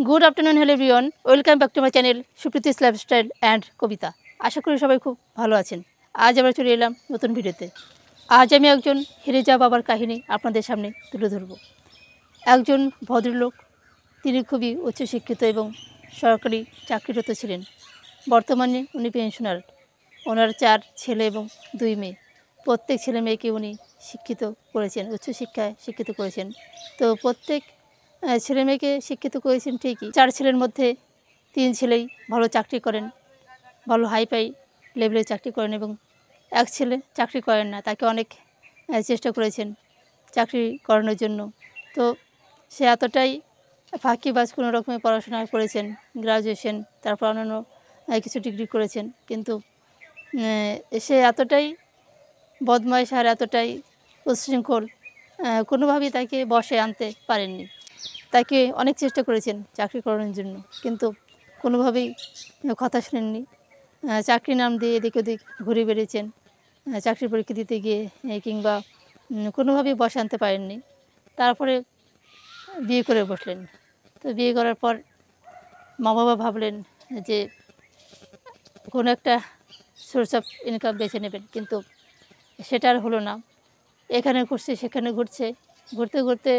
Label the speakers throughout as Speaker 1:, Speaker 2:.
Speaker 1: Good afternoon hello everyone, welcome back to my channel Supriti's lifestyle and Kabita. আশা করি সবাই খুব ভালো আছেন। আজ আমরা চলে এলাম নতুন ভিডিওতে। আজ আমি একজন হেরে যাওয়া বাবার কাহিনী আপনাদের সামনে তুলে ধরব। একজন ভদ্রলোক, তিনি খুবই উচ্চশিক্ষিত এবং সরকারি চাকরিরত ছিলেন। বর্তমানে উনি পেনশনার। ওনার 4 ছেলে এবং 2 মেয়ে। প্রত্যেক ছেলে মেয়েকে উনি শিক্ষিত করেছেন, উচ্চশিক্ষায় শিক্ষিত করেছেন। তো প্রত্যেক ছেলে মেয়েকে শিক্ষিত করেছেন ঠিকই। 4 ছেলের মধ্যে 3 ছেলেই ভালো চাকরি করেন, ভালো হাইফাই লেভেলে চাকরি করেন এবং এক ছেলে চাকরি করেন না। তাকে অনেক চেষ্টা করেছেন চাকরি করানোর জন্য। তো সে এতটাই ফাঁকিবাজ, কোনো রকমে পড়াশোনা করেছেন, গ্রাজুয়েশন, তারপর অন্যান্য কিছু ডিগ্রি করেছেন, কিন্তু সে এতটাই বদমাইশ আর এতটাই উচ্ছৃঙ্খল, কোনোভাবেই তাকে বশে আনতে পারেননি। তাকে অনেক চেষ্টা করেছেন চাকরি করানোর জন্য, কিন্তু কোনোভাবেই কথা শোনেননি। চাকরির নাম দিয়ে এদিক ওদিক ঘুরে বেড়িয়েছেন, চাকরির পরীক্ষা দিতে গিয়ে কিংবা কোনোভাবেই বশে আনতে পারেননি। তারপরে বিয়ে করে বসলেন। তো বিয়ে করার পর মা বাবা ভাবলেন যে কোনো একটা সোর্স অফ ইনকাম বেছে নেবেন, কিন্তু সেটা আর হলো না। এখানে ঘুরছে সেখানে ঘুরছে, ঘুরতে ঘুরতে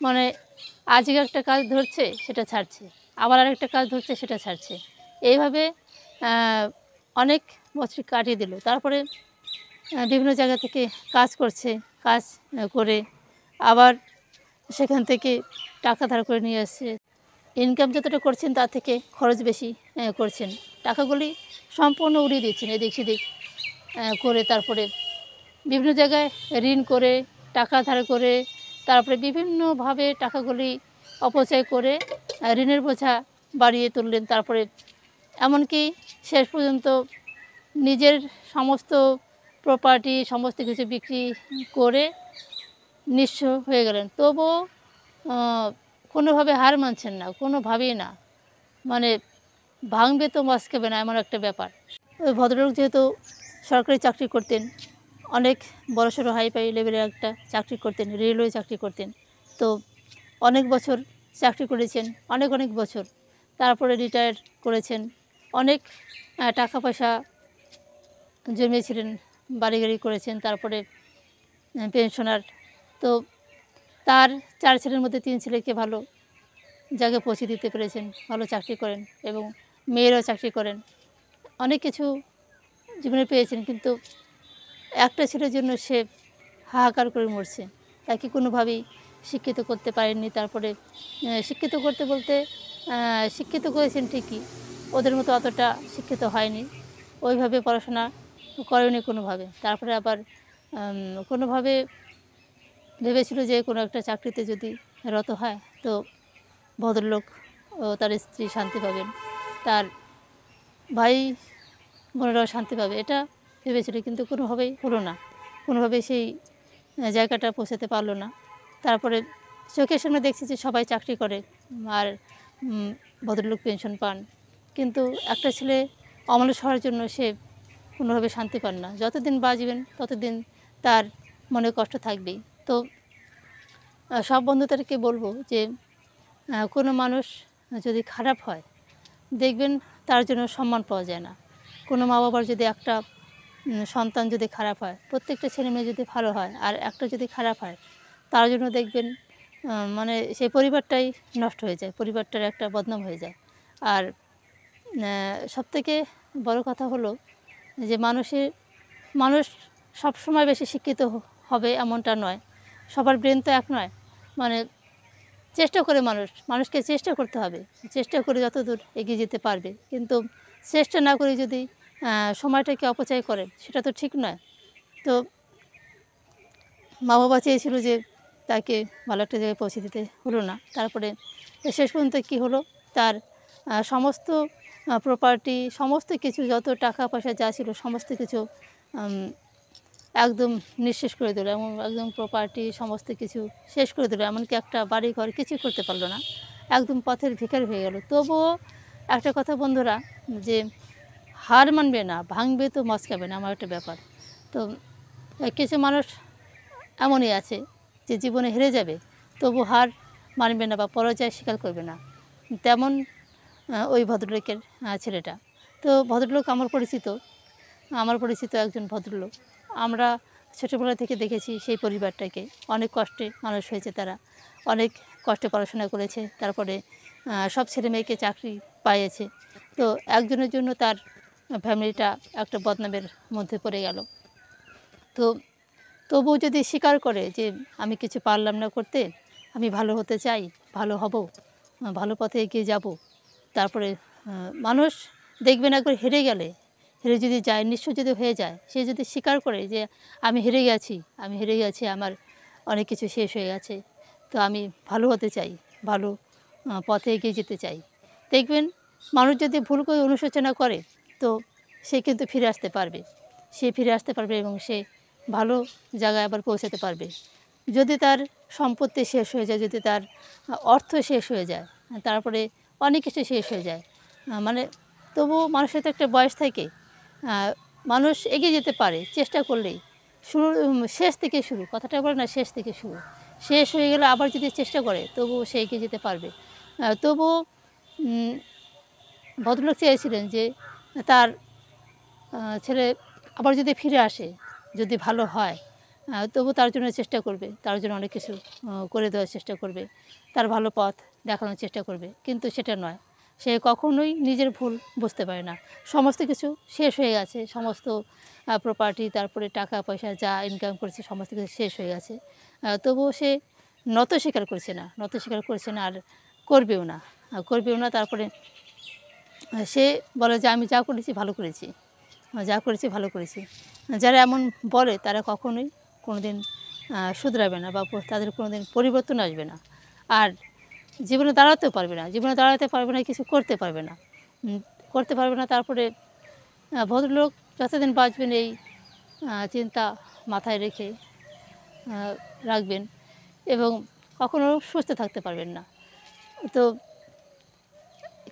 Speaker 1: মানে আজকে একটা কাজ ধরছে সেটা ছাড়ছে, আবার আরেকটা কাজ ধরছে সেটা ছাড়ছে, এইভাবে অনেক বছর কাটিয়ে দিল। তারপরে বিভিন্ন জায়গা থেকে কাজ করছে, কাজ করে আবার সেখান থেকে টাকা ধার করে নিয়ে আসছে। ইনকাম যতটা করছেন তার থেকে খরচ বেশি করছেন। টাকাগুলি সম্পূর্ণ উড়িয়ে দিচ্ছেন এদিক সেদিক করে। তারপরে বিভিন্ন জায়গায় ঋণ করে, টাকা ধার করে, তারপরে বিভিন্নভাবে টাকাগুলি অপচয় করে ঋণের বোঝা বাড়িয়ে তুললেন। তারপরে এমনকি শেষ পর্যন্ত নিজের সমস্ত প্রপার্টি, সমস্ত কিছু বিক্রি করে নিঃস্ব হয়ে গেলেন। তবুও কোনোভাবে হার মানছেন না, কোনোভাবেই না। মানে ভাঙবে তো মস্কাবে না, এমন একটা ব্যাপার। ওই ভদ্রলোক যেহেতু সরকারি চাকরি করতেন, অনেক বড়সড় হাইফাই লেভেলের একটা চাকরি করতেন, রেলওয়ে চাকরি করতেন। তো অনেক বছর চাকরি করেছেন, অনেক অনেক বছর। তারপরে রিটায়ার করেছেন, অনেক টাকা পয়সা জমিয়েছিলেন, বাড়ি গাড়ি করেছেন, তারপরে পেনশনার। তো তার 4 ছেলের মধ্যে 3 ছেলেকে ভালো জায়গায় পৌঁছে দিতে পেরেছেন, ভালো চাকরি করেন এবং মেয়েরাও চাকরি করেন, অনেক কিছু জীবনে পেয়েছেন। কিন্তু একটা ছেলের জন্য সে হাহাকার করে মরছে, তাকে কোনোভাবেই শিক্ষিত করতে পারেননি। তারপরে শিক্ষিত করতে বলতে শিক্ষিত করেছেন ঠিকই, ওদের মতো অতটা শিক্ষিত হয়নি, ওইভাবে পড়াশোনা করেনি কোনোভাবে। তারপরে আবার কোনোভাবে ভেবেছিল যে কোনো একটা চাকরিতে যদি রত হয় তো ভদ্রলোক ও তার স্ত্রী শান্তি পাবেন, তার ভাই বোনেরাও শান্তি পাবে, এটা ভেবেছিল। কিন্তু কোনোভাবেই হলো না, কোনোভাবেই সেই জায়গাটা পৌঁছাতে পারলো না। তারপরে চোখের সামনে দেখছি যে সবাই চাকরি করে আর ভদ্রলোক পেনশন পান, কিন্তু একটা ছেলে অমলেশ হওয়ার জন্য সে কোনোভাবে শান্তি পান না। যতদিন বাঁচবেন ততদিন তার মনে কষ্ট থাকবেই। তো সব বন্ধুদেরকে বলবো যে কোনো মানুষ যদি খারাপ হয়, দেখবেন তার জন্য সম্মান পাওয়া যায় না। কোনো মা বাবার যদি একটা সন্তান যদি খারাপ হয়, প্রত্যেকটা ছেলে মেয়ে যদি ভালো হয় আর একটা যদি খারাপ হয়, তার জন্য দেখবেন মানে সেই পরিবারটাই নষ্ট হয়ে যায়, পরিবারটার একটা বদনাম হয়ে যায়। আর সবথেকে বড় কথা হলো যে মানুষ সবসময় বেশি শিক্ষিত হবে এমনটা নয়, সবার ব্রেন তো এক নয়। মানে চেষ্টা করে মানুষকে চেষ্টা করতে হবে, চেষ্টা করে যতদূর এগিয়ে যেতে পারবে। কিন্তু চেষ্টা না করে যদি সময়টাকে অপচয় করে, সেটা তো ঠিক নয়। তো মা বাবা চেয়েছিল যে তাকে ভালো একটা জায়গায় পৌঁছে দিতে, হলো না। তারপরে শেষ পর্যন্ত কী হলো, তার সমস্ত প্রপার্টি, সমস্ত কিছু, যত টাকা পয়সা যা ছিল সমস্ত কিছু একদম নিঃশেষ করে দিল, এবং একদম প্রপার্টি সমস্ত কিছু শেষ করে দিল। এমনকি একটা বাড়ি ঘর কিছুই করতে পারলো না, একদম পথের ভিখারি হয়ে গেল। তবুও একটা কথা বন্ধুরা, যে হার মানবে না, ভাঙবে তো মস্কাবে না, আমার একটা ব্যাপার। তো কিছু মানুষ এমনই আছে যে জীবনে হেরে যাবে, তবু হার মানবে না বা পরাজয় স্বীকার করবে না। তেমন ওই ভদ্রলোকের ছেলেটা। তো ভদ্রলোক আমার পরিচিত একজন ভদ্রলোক। আমরা ছোটোবেলা থেকে দেখেছি সেই পরিবারটাকে। অনেক কষ্টে মানুষ হয়েছে তারা, অনেক কষ্টে পড়াশোনা করেছে, তারপরে সব ছেলেমেয়েকে চাকরি পাইয়েছে। তো একজনের জন্য তার ফ্যামিলিটা একটা বদনামের মধ্যে পড়ে গেল। তো তবুও যদি স্বীকার করে যে আমি কিছু পারলাম না করতে, আমি ভালো হতে চাই, ভালো হব, ভালো পথে এগিয়ে যাব, তারপরে মানুষ দেখবেন একবার হেরে যদি যায়, নিঃস্ব যদি হয়ে যায়, সে যদি স্বীকার করে যে আমি হেরে গেছি, আমার অনেক কিছু শেষ হয়ে গেছে, তো আমি ভালো হতে চাই, ভালো পথে এগিয়ে যেতে চাই, দেখবেন মানুষ যদি ভুল করে অনুশোচনা করে, তো সে কিন্তু ফিরে আসতে পারবে। সে ফিরে আসতে পারবে এবং সে ভালো জায়গায় আবার পৌঁছাতে পারবে। যদি তার সম্পত্তি শেষ হয়ে যায়, যদি তার অর্থ শেষ হয়ে যায়, তারপরে অনেক কিছু শেষ হয়ে যায়, মানে তবুও মানুষের তো একটা বয়স থাকে, মানুষ এগিয়ে যেতে পারে চেষ্টা করলেই। শেষ থেকে শুরু, কথাটা বলে না, শেষ থেকে শুরু। শেষ হয়ে গেলে আবার যদি চেষ্টা করে, তবুও সে এগিয়ে যেতে পারবে। তবুও ভদ্রলোক চেয়েছিলেন যে তার ছেলে আবার যদি ফিরে আসে, যদি ভালো হয়, তবু তার জন্য চেষ্টা করবে, তার জন্য অনেক কিছু করে দেওয়ার চেষ্টা করবে, তার ভালো পথ দেখানোর চেষ্টা করবে। কিন্তু সেটা নয়, সে কখনোই নিজের ভুল বুঝতে পারে না। সমস্ত কিছু শেষ হয়ে গেছে, সমস্ত প্রপার্টি, তারপরে টাকা পয়সা যা ইনকাম করেছে সমস্ত কিছু শেষ হয়ে গেছে। তবুও সে নত স্বীকার করছে না, আর করবেও না। তারপরে সে বলে যে আমি যা করেছি ভালো করেছি। যারা এমন বলে তারা কখনোই কোনোদিন শুধরাবে না, বা তাদের কোনোদিন পরিবর্তন আসবে না, আর জীবনে দাঁড়াতে পারবে না, কিছু করতে পারবে না। তারপরে ভদ্রলোক যতদিন বাঁচবেন এই চিন্তা মাথায় রাখবেন এবং কখনো সুস্থ থাকতে পারবেন না। তো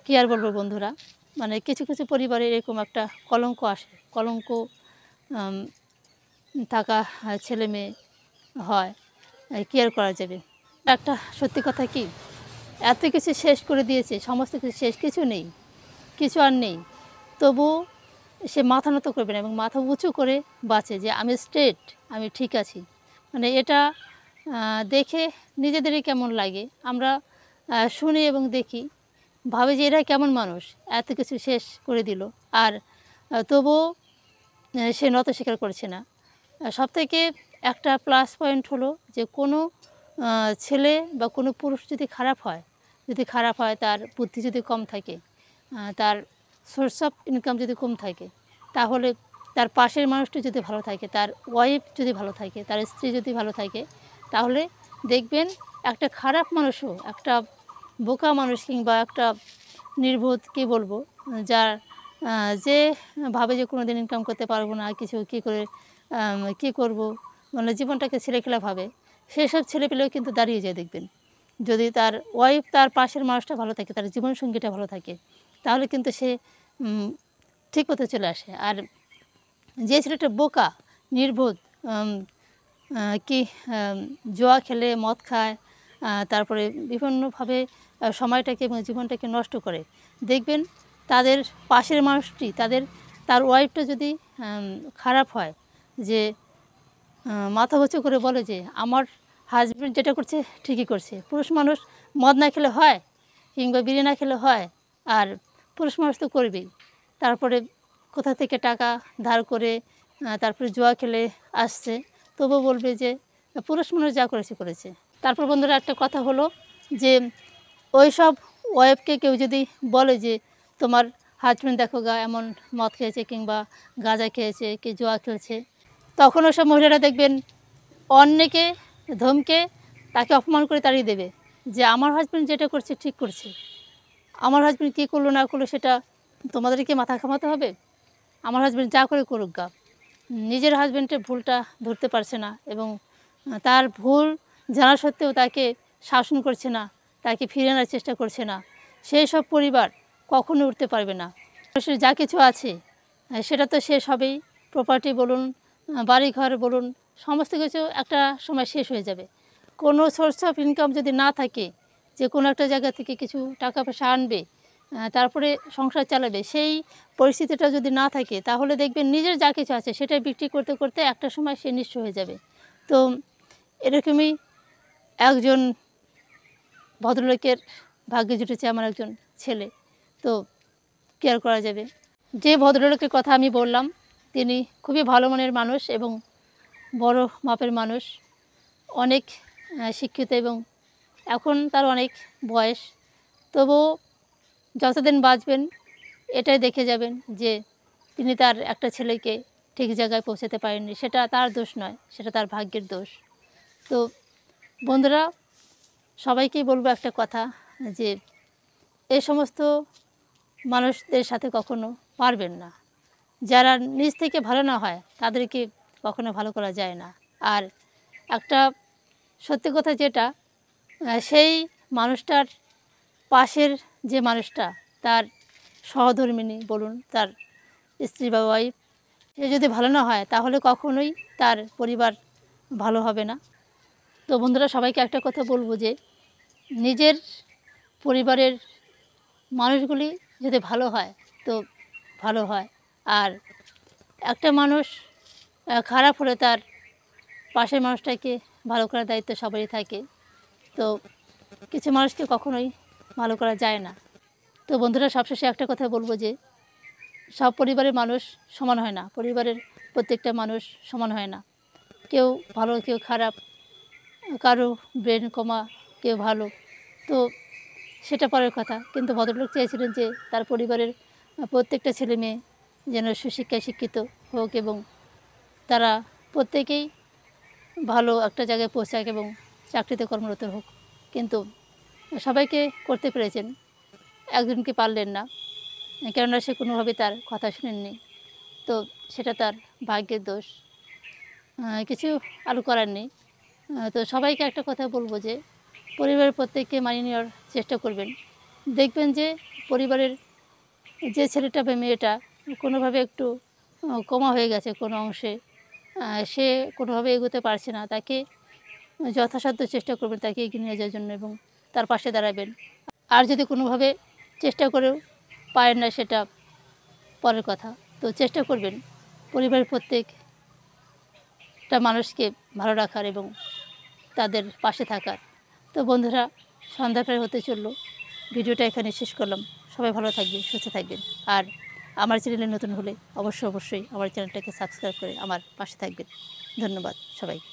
Speaker 1: কী আর বলবো বন্ধুরা, মানে কিছু পরিবারে এরকম একটা কলঙ্ক আসে, কলঙ্ক থাকা ছেলে মেয়ে হয়, কী আর করা যাবে। একটা সত্যি কথা কি, এত কিছু শেষ করে দিয়েছে, সমস্ত কিছু শেষ, কিছু আর নেই, তবুও সে মাথা নত করবে না এবং মাথা উঁচু করে বাঁচে যে আমি ঠিক আছি। মানে এটা দেখে নিজেদেরই কেমন লাগে, আমরা শুনি এবং দেখি, ভাবে যে এরা কেমন মানুষ, এত কিছু শেষ করে দিল, আর তবুও সে নত স্বীকার করছে না। সবথেকে একটা প্লাস পয়েন্ট হলো যে কোনো ছেলে বা কোনো পুরুষ যদি খারাপ হয়, তার বুদ্ধি যদি কম থাকে, তার সোর্স অফ ইনকাম যদি কম থাকে, তাহলে তার পাশের মানুষটি যদি ভালো থাকে, তার ওয়াইফ যদি ভালো থাকে, তার স্ত্রী যদি ভালো থাকে, তাহলে দেখবেন একটা খারাপ মানুষও, একটা বোকা মানুষ কিংবা একটা নির্বোধ, কী বলবো, যার যে ভাবে যে কোনো দিন ইনকাম করতে পারবো না, কিছু কী করব, মানে জীবনটাকে ছেলেখেলা ভাবে, সেসব ছেলেপেলেও কিন্তু দাঁড়িয়ে যায় দেখবেন। যদি তার ওয়াইফ, তার পাশের মানুষটা ভালো থাকে, তার জীবনসঙ্গীটা ভালো থাকে, তাহলে কিন্তু সে ঠিক পথে চলে আসে। আর যে ছেলেটা বোকা, নির্বোধ, কি জুয়া খেলে, মদ খায়, তারপরে বিভিন্নভাবে সময়টাকে এবং জীবনটাকে নষ্ট করে, দেখবেন তাদের পাশের মানুষটি, তার ওয়াইফটা যদি খারাপ হয়, যে মাথা উঁচু করে বলে যে আমার হাজব্যান্ড যেটা করছে ঠিকই করছে, পুরুষ মানুষ মদ না খেলে হয় কিংবা বিড়ি না খেলে হয়, আর পুরুষ মানুষ তো করবেই, তারপরে কোথা থেকে টাকা ধার করে তারপরে জুয়া খেলে আসছে, তবু বলবে যে পুরুষ মানুষ যা করেছে। তারপর বন্ধুরা একটা কথা হলো যে ওই সব ওয়াইফকে কেউ যদি বলে যে তোমার হাজব্যান্ড দেখো এমন মদ খেয়েছে কিংবা গাঁজা খেয়েছে, কি জুয়া খেলছে, তখন ওসব মহিলারা দেখবেন অন্যকে ধমকে তাকে অপমান করে তাড়িয়ে দেবে, যে আমার হাজব্যান্ড যেটা করছে ঠিক করছে, আমার হাজব্যান্ড কী করলো না করলো সেটা তোমাদেরকে মাথা ঘামাতে হবে, আমার হাজব্যান্ড যা করে করুক গা। নিজের হাজব্যান্ডের ভুলটা ধরতে পারছে না এবং তার ভুল জানা সত্ত্বেও তাকে শাসন করছে না, তাকে ফিরে আনার চেষ্টা করছে না, সেই সব পরিবার কখনো উঠতে পারবে না। যা কিছু আছে সেটা তো শেষ হবেই, প্রপার্টি বলুন, বাড়িঘর বলুন, সমস্ত কিছু একটা সময় শেষ হয়ে যাবে। কোনো সোর্স অফ ইনকাম যদি না থাকে, যে কোনো একটা জায়গা থেকে কিছু টাকা পয়সা আনবে, তারপরে সংসার চালাবে, সেই পরিস্থিতিটা যদি না থাকে তাহলে দেখবেন নিজের যা কিছু আছে সেটাই বিক্রি করতে করতে একটা সময় সে নিঃস্ব হয়ে যাবে। তো এরকমই একজন ভদ্রলোকের ভাগ্যে জুটেছে আমার একজন ছেলে। তো কী আর করা যাবে। যে ভদ্রলোকের কথা আমি বললাম তিনি খুবই ভালো মনের মানুষ এবং বড় মাপের মানুষ, অনেক শিক্ষিত এবং এখন তার অনেক বয়স। তবুও যতদিন বাঁচবেন এটাই দেখে যাবেন যে তিনি তার একটা ছেলেকে ঠিক জায়গায় পৌঁছাতে পারেননি। সেটা তার দোষ নয়, সেটা তার ভাগ্যের দোষ। তো বন্ধুরা, সবাইকেই বলবো একটা কথা, যে এ সমস্ত মানুষদের সাথে কখনো পারবেন না। যারা নিজ থেকে ভালো না হয় তাদেরকে কখনো ভালো করা যায় না। আর একটা সত্যি কথা যেটা, সেই মানুষটার পাশের যে মানুষটা, তার সহধর্মিণী বলুন, তার স্ত্রী বা ওয়াইফ, সে যদি ভালো না হয় তাহলে কখনোই তার পরিবার ভালো হবে না। তো বন্ধুরা, সবাইকে একটা কথা বলবো যে নিজের পরিবারের মানুষগুলি যদি ভালো হয় তো ভালো হয়। আর একটা মানুষ খারাপ হলে তার পাশের মানুষটাকে ভালো করার দায়িত্ব সবারই থাকে। তো কিছু মানুষকে কখনোই ভালো করা যায় না। তো বন্ধুরা, সবশেষে একটা কথা বলবো যে সব পরিবারের মানুষ সমান হয় না, পরিবারের প্রত্যেকটা মানুষ সমান হয় না। কেউ ভালো, কেউ খারাপ, কারো ব্রেন কমা, কেউ ভালো। তো সেটা পরের কথা। কিন্তু ভদ্রলোক চেয়েছিলেন যে তার পরিবারের প্রত্যেকটা ছেলে মেয়ে যেন সুশিক্ষায় শিক্ষিত হোক এবং তারা প্রত্যেকেই ভালো একটা জায়গায় পৌঁছাক এবং চাকরিতে কর্মরত হোক। কিন্তু সবাইকে করতে পেরেছেন, একজনকে পারলেন না, কেননা সে কোনোভাবেই তার কথা শুনেননি। তো সেটা তার ভাগ্যের দোষ, কিছু আর করার নেই। তো সবাইকে একটা কথা বলবো যে পরিবারের প্রত্যেককে মানিয়ে নেওয়ার চেষ্টা করবেন। দেখবেন যে পরিবারের যে ছেলেটা বা মেয়েটা কোনোভাবে একটু কমা হয়ে গেছে কোনো অংশে, সে কোনোভাবে এগোতে পারছে না, তাকে যথাসাধ্য চেষ্টা করবেন তাকে এগিয়ে নিয়ে যাওয়ার জন্য এবং তার পাশে দাঁড়াবেন। আর যদি কোনোভাবে চেষ্টা করেও পারেন না, সেটা পরের কথা। তো চেষ্টা করবেন পরিবারের প্রত্যেকটা মানুষকে ভালো রাখার এবং তাদের পাশে থাকার। তো বন্ধুরা, সন্ধ্যা প্রায় হতে চললো, ভিডিওটা এখানে শেষ করলাম। সবাই ভালো থাকবেন, সুস্থ থাকবেন। আর আমার চ্যানেলে নতুন হলে অবশ্যই আমার চ্যানেলটাকে সাবস্ক্রাইব করে আমার পাশে থাকবেন। ধন্যবাদ সবাইকে।